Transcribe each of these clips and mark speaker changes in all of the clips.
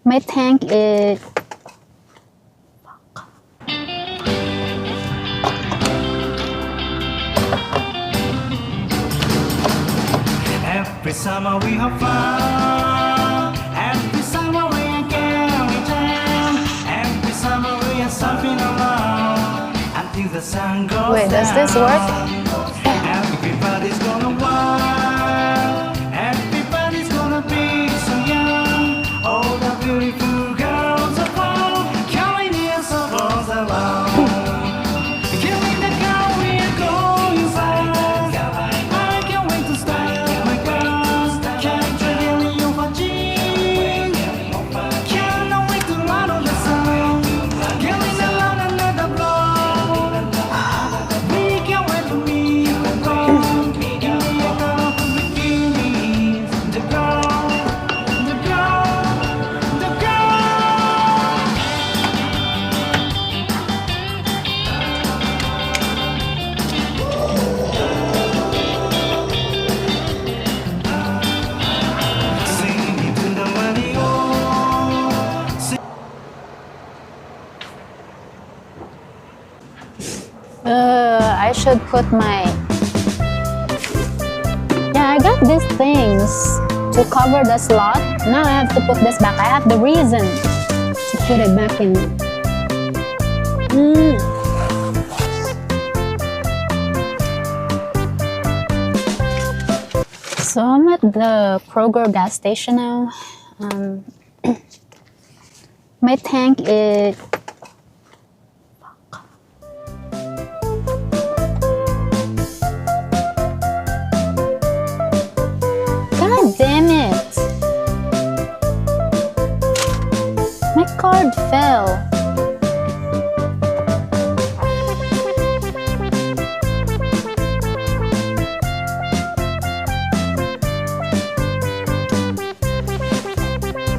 Speaker 1: My tank is...
Speaker 2: Every summer we have fun. Every summer we are going down. Every summer we are surfing around until the sun goes
Speaker 1: Wait, does this work?
Speaker 2: Everybody's gonna wild. Everybody's gonna be so young. All the beautiful girls are found. Carrying in circles around. Killing the girl we are going fast. I can't wait to start my girls. Can't really overcheat. Can't wait to run on the sun. Killing the love another blow. We can't wait to meet the girl. The girl, the girl, the girl. Singing to the radio.
Speaker 1: I should put my... Yeah, I got these things to cover the slot. Now I have to put this back. I have the reason to put it back in. So I'm at the Kroger gas station now. My tank is... God damn it! My card fell.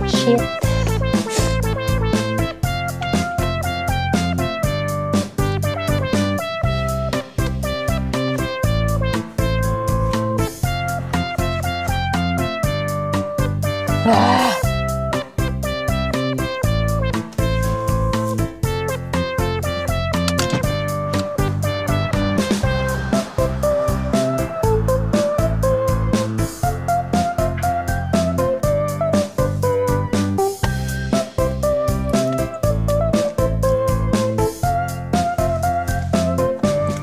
Speaker 1: Shit. Ah.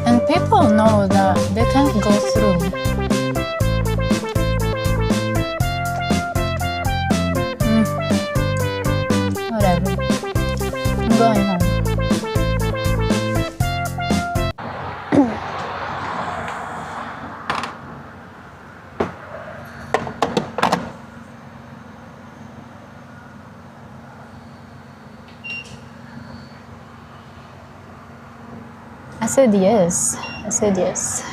Speaker 1: And people know that they can't go through. Whatever. I'm going home. I said yes. I said yes.